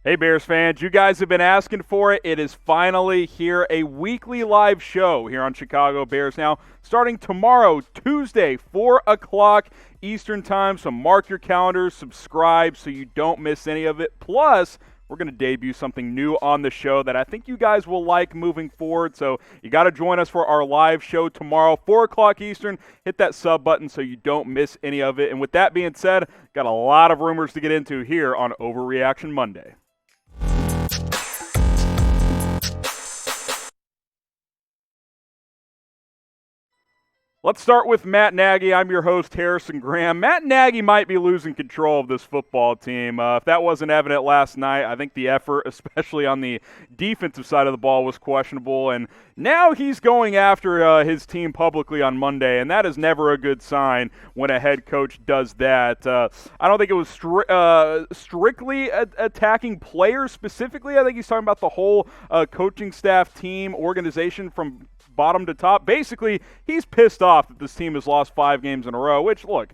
Hey Bears fans, you guys have been asking for it. It is finally here, a weekly live show here on Chicago Bears Now, starting tomorrow, Tuesday, 4 o'clock Eastern Time. So mark your calendars, subscribe so you don't miss any of it. Plus, we're going to debut something new on the show that I think you guys will like moving forward. So you got to join us for our live show tomorrow, 4 o'clock Eastern. Hit that sub button so you don't miss any of it. And with that being said, got a lot of rumors to get into here on Overreaction Monday. Let's start with Matt Nagy. I'm your host, Harrison Graham. Matt Nagy might be losing control of this football team. If that wasn't evident last night, I think the effort, especially on the defensive side of the ball, was questionable. And now he's going after his team publicly on Monday, and that is never a good sign when a head coach does that. I don't think it was strictly attacking players specifically. I think he's talking about the whole coaching staff, team, organization from bottom to top. Basically, he's pissed off that this team has lost 5 games in a row, which, look,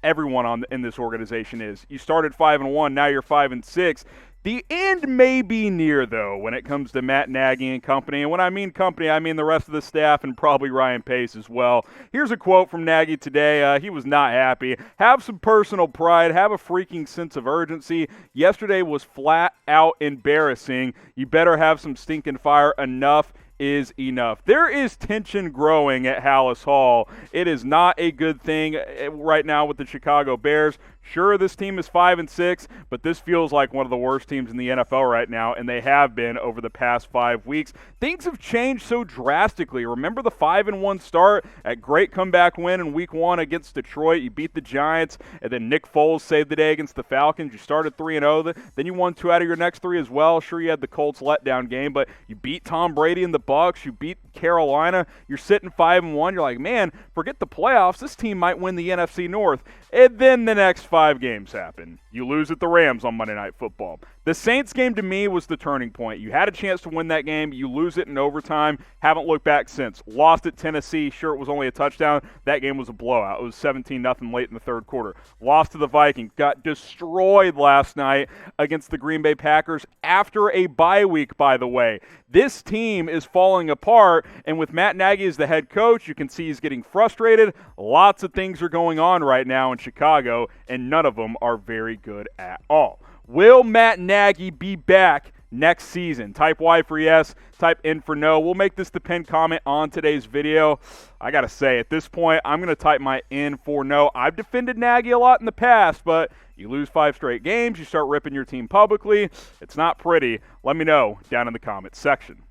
everyone in this organization is. You started 5-1, now you're 5-6. The end may be near, though, when it comes to Matt Nagy and company. And when I mean company, I mean the rest of the staff and probably Ryan Pace as well. Here's a quote from Nagy today. He was not happy. Have some personal pride. Have a freaking sense of urgency. Yesterday was flat out embarrassing. You better have some stinking fire. Enough is enough. There is tension growing at Hallis Hall. It is not a good thing right now with the Chicago Bears. Sure, this team is 5-6, but this feels like one of the worst teams in the NFL right now, and they have been over the past 5 weeks. Things have changed so drastically. Remember the 5-1 start, at great comeback win in Week 1 against Detroit. You beat the Giants, and then Nick Foles saved the day against the Falcons. You started 3-0, then you won 2 out of your next 3 as well. Sure, you had the Colts letdown game, but you beat Tom Brady and the Bucs. You beat Carolina. You're sitting 5-1. You're like, man, forget the playoffs. This team might win the NFC North. And then the next 5 games happen. You lose at the Rams on Monday Night Football. The Saints game to me was the turning point. You had a chance to win that game. You lose it in overtime. Haven't looked back since. Lost at Tennessee. Sure, it was only a touchdown. That game was a blowout. It was 17-0 late in the third quarter. Lost to the Vikings. Got destroyed last night against the Green Bay Packers after a bye week, by the way. This team is falling apart, and with Matt Nagy as the head coach, you can see he's getting frustrated. Lots of things are going on right now in Chicago, and none of them are very good at all. Will Matt Nagy be back next season? Type Y for yes, type N for no. We'll make this the pinned comment on today's video. I got to say, at this point, I'm going to type my N for no. I've defended Nagy a lot in the past, but you lose 5 straight games, you start ripping your team publicly. It's not pretty. Let me know down in the comments section.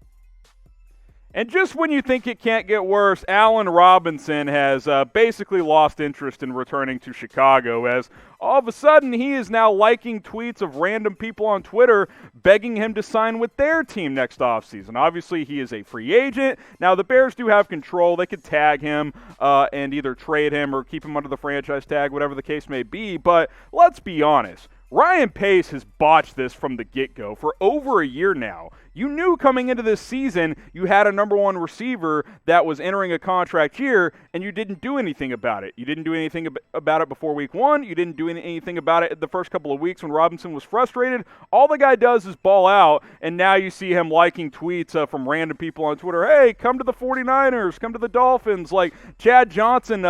And just when you think it can't get worse, Allen Robinson has basically lost interest in returning to Chicago, as all of a sudden he is now liking tweets of random people on Twitter begging him to sign with their team next offseason. Obviously, he is a free agent. Now, the Bears do have control. They could tag him and either trade him or keep him under the franchise tag, whatever the case may be. But let's be honest. Ryan Pace has botched this from the get-go for over a year now. You knew coming into this season you had a number 1 receiver that was entering a contract year, and you didn't do anything about it. You didn't do anything about it before Week 1. You didn't do anything about it the first couple of weeks when Robinson was frustrated. All the guy does is ball out, and now you see him liking tweets from random people on Twitter. Hey, come to the 49ers, come to the Dolphins. Like Chad Johnson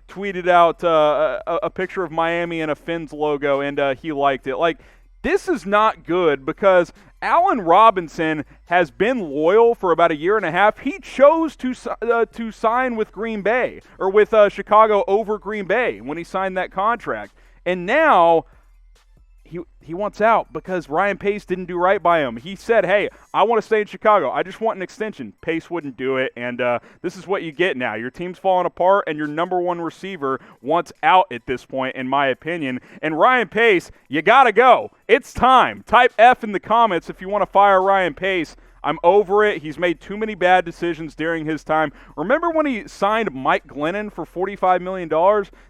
tweeted out a picture of Miami and a Fins logo, and he liked it. Like, this is not good because Allen Robinson has been loyal for about a year and a half. He chose to sign with Green Bay, or with Chicago over Green Bay when he signed that contract. And now he wants out because Ryan Pace didn't do right by him. He said, hey, I want to stay in Chicago. I just want an extension. Pace wouldn't do it, and this is what you get now. Your team's falling apart, and your number 1 receiver wants out at this point, in my opinion. And Ryan Pace, you got to go. It's time. Type F in the comments if you want to fire Ryan Pace. I'm over it. He's made too many bad decisions during his time. Remember when he signed Mike Glennon for $45 million?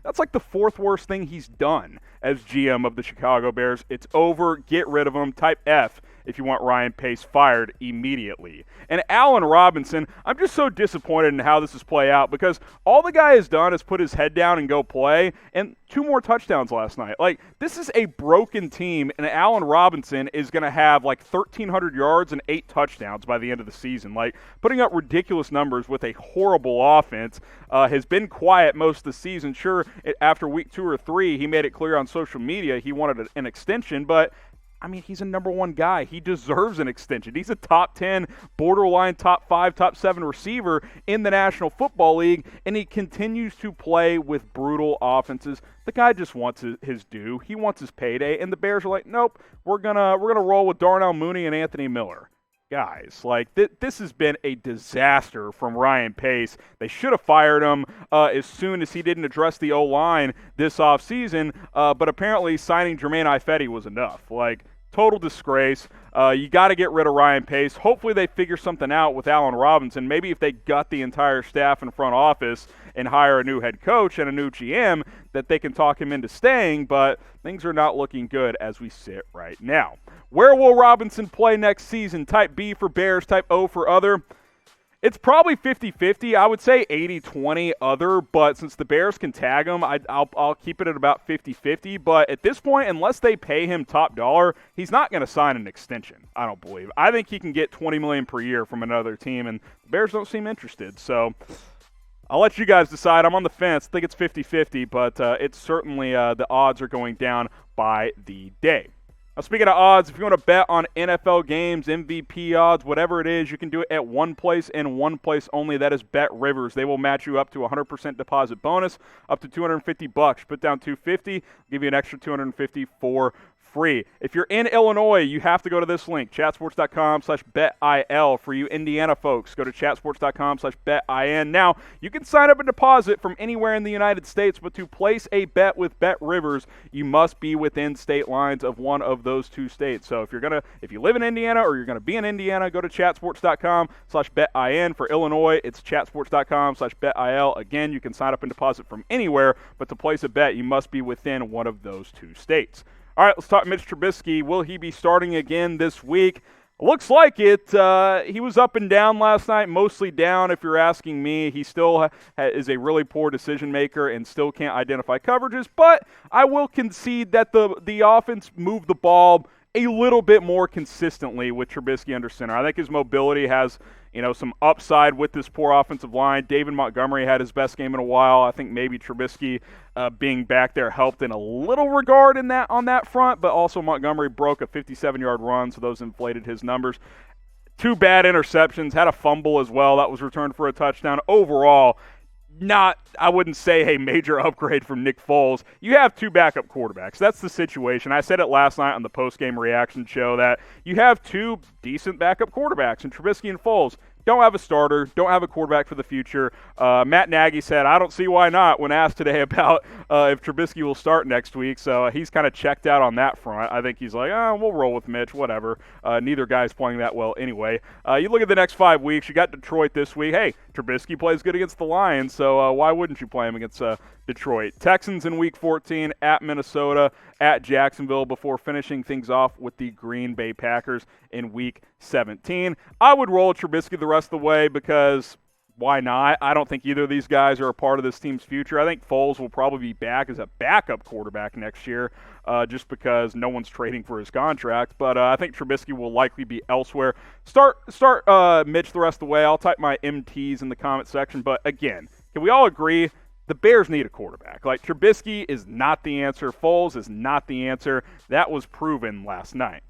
That's like the 4th worst thing he's done as GM of the Chicago Bears. It's over. Get rid of him. Type F if you want Ryan Pace fired immediately. And Allen Robinson, I'm just so disappointed in how this is play out because all the guy has done is put his head down and go play, and 2 more touchdowns last night. Like, this is a broken team, and Allen Robinson is going to have like 1,300 yards and 8 touchdowns by the end of the season. Like, putting up ridiculous numbers with a horrible offense. Has been quiet most of the season. Sure, after week 2 or 3, he made it clear on social media he wanted an extension, but I mean, he's a number 1 guy. He deserves an extension. He's a top 10, borderline top 5, top 7 receiver in the National Football League, and he continues to play with brutal offenses. The guy just wants his due. He wants his payday, and the Bears are like, nope, we're gonna roll with Darnell Mooney and Anthony Miller. Guys, like, this has been a disaster from Ryan Pace. They should have fired him as soon as he didn't address the O-line this offseason, but apparently signing Jermaine Ifedi was enough. Like, total disgrace. You got to get rid of Ryan Pace. Hopefully they figure something out with Allen Robinson. Maybe if they gut the entire staff and front office and hire a new head coach and a new GM, that they can talk him into staying, but things are not looking good as we sit right now. Where will Robinson play next season? Type B for Bears, type O for other. It's probably 50-50. I would say 80-20 other, but since the Bears can tag him, I'll keep it at about 50-50. But at this point, unless they pay him top dollar, he's not going to sign an extension, I don't believe. I think he can get $20 million per year from another team, and the Bears don't seem interested. So I'll let you guys decide. I'm on the fence. I think it's 50-50, but it's certainly the odds are going down by the day. Now, speaking of odds, if you want to bet on NFL games, MVP odds, whatever it is, you can do it at one place and one place only. That is Bet Rivers. They will match you up to 100% deposit bonus, up to $250. Put down $250, give you an extra $250 for free. If you're in Illinois, you have to go to this link, chatsports.com/betil. For you Indiana folks, go to chatsports.com/betin. Now, you can sign up and deposit from anywhere in the United States, but to place a bet with Bet Rivers, you must be within state lines of one of those 2 states. So if you live in Indiana or you're going to be in Indiana, go to chatsports.com/betin. For Illinois, it's chatsports.com/betil. Again, you can sign up and deposit from anywhere, but to place a bet, you must be within one of those 2 states. All right, let's talk Mitch Trubisky. Will he be starting again this week? Looks like it. He was up and down last night, mostly down if you're asking me. He still is a really poor decision maker and still can't identify coverages, but I will concede that the offense moved the ball a little bit more consistently with Trubisky under center. I think his mobility has, some upside with this poor offensive line. David Montgomery had his best game in a while. I think maybe Trubisky being back there helped in a little regard on that front, but also Montgomery broke a 57-yard run, so those inflated his numbers. 2 bad interceptions, had a fumble as well. That was returned for a touchdown. Overall, I wouldn't say a major upgrade from Nick Foles. You have 2 backup quarterbacks. That's the situation. I said it last night on the post-game reaction show that you have 2 decent backup quarterbacks in Trubisky and Foles. Don't have a starter, don't have a quarterback for the future. Matt Nagy said, I don't see why not, when asked today about if Trubisky will start next week. So he's kind of checked out on that front. I think he's like, we'll roll with Mitch, whatever. Neither guy's playing that well anyway. You look at the next 5 weeks, you got Detroit this week. Hey, Trubisky plays good against the Lions, so why wouldn't you play him against Detroit? Texans in week 14, at Minnesota, at Jacksonville, before finishing things off with the Green Bay Packers in week 17. I would roll Trubisky the rest of the way because why not? I don't think either of these guys are a part of this team's future. I think Foles will probably be back as a backup quarterback next year just because no one's trading for his contract. But I think Trubisky will likely be elsewhere. Start Mitch the rest of the way. I'll type my MTs in the comment section. But again, can we all agree the Bears need a quarterback? Like, Trubisky is not the answer. Foles is not the answer. That was proven last night.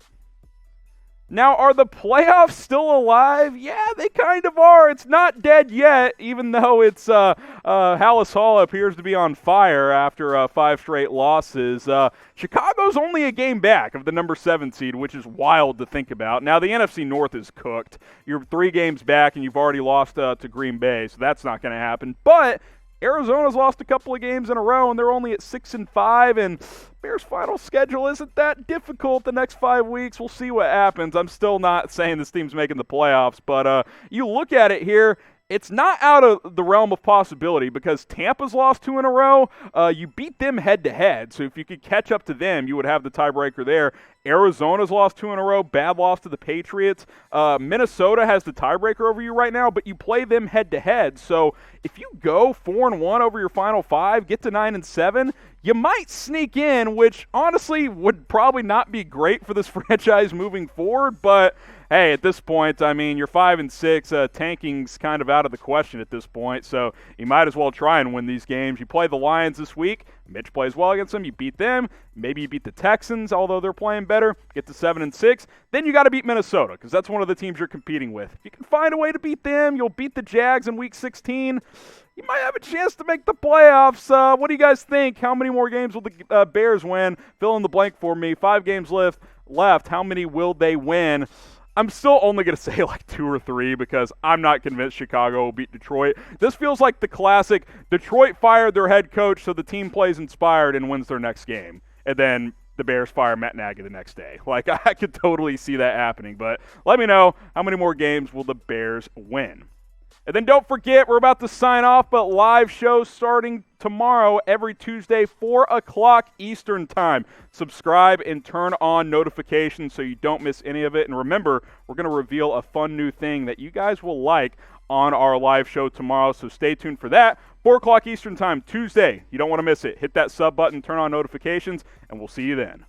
Now, are the playoffs still alive? Yeah, they kind of are. It's not dead yet, even though it's Hallis Hall appears to be on fire after 5 straight losses. Chicago's only a game back of the number 7 seed, which is wild to think about. Now, the NFC North is cooked. You're 3 games back, and you've already lost to Green Bay, so that's not going to happen. But Arizona's lost a couple of games in a row, and they're only at 6-5, and Bears' final schedule isn't that difficult the next 5 weeks. We'll see what happens. I'm still not saying this team's making the playoffs, but you look at it here, it's not out of the realm of possibility because Tampa's lost 2 in a row. You beat them head-to-head, so if you could catch up to them, you would have the tiebreaker there. Arizona's lost 2 in a row, bad loss to the Patriots. Minnesota has the tiebreaker over you right now, but you play them head-to-head. So if you go 4-1 over your final 5, get to 9-7, you might sneak in, which honestly would probably not be great for this franchise moving forward. But hey, at this point, I mean, you're 5-6. Tanking's kind of out of the question at this point, so you might as well try and win these games. You play the Lions this week. Mitch plays well against them. You beat them. Maybe you beat the Texans, although they're playing better. Get to 7-6. Then you got to beat Minnesota, because that's one of the teams you're competing with. If you can find a way to beat them, you'll beat the Jags in Week 16. You might have a chance to make the playoffs. What do you guys think? How many more games will the Bears win? Fill in the blank for me. 5 games left. How many will they win? I'm still only going to say like 2 or 3 because I'm not convinced Chicago will beat Detroit. This feels like the classic Detroit fired their head coach so the team plays inspired and wins their next game. And then the Bears fire Matt Nagy the next day. Like, I could totally see that happening. But let me know, how many more games will the Bears win? And then don't forget, we're about to sign off, but live shows starting tomorrow every Tuesday, 4 o'clock Eastern Time. Subscribe and turn on notifications so you don't miss any of it. And remember, we're going to reveal a fun new thing that you guys will like on our live show tomorrow, so stay tuned for that. 4 o'clock Eastern Time, Tuesday. You don't want to miss it. Hit that sub button, turn on notifications, and we'll see you then.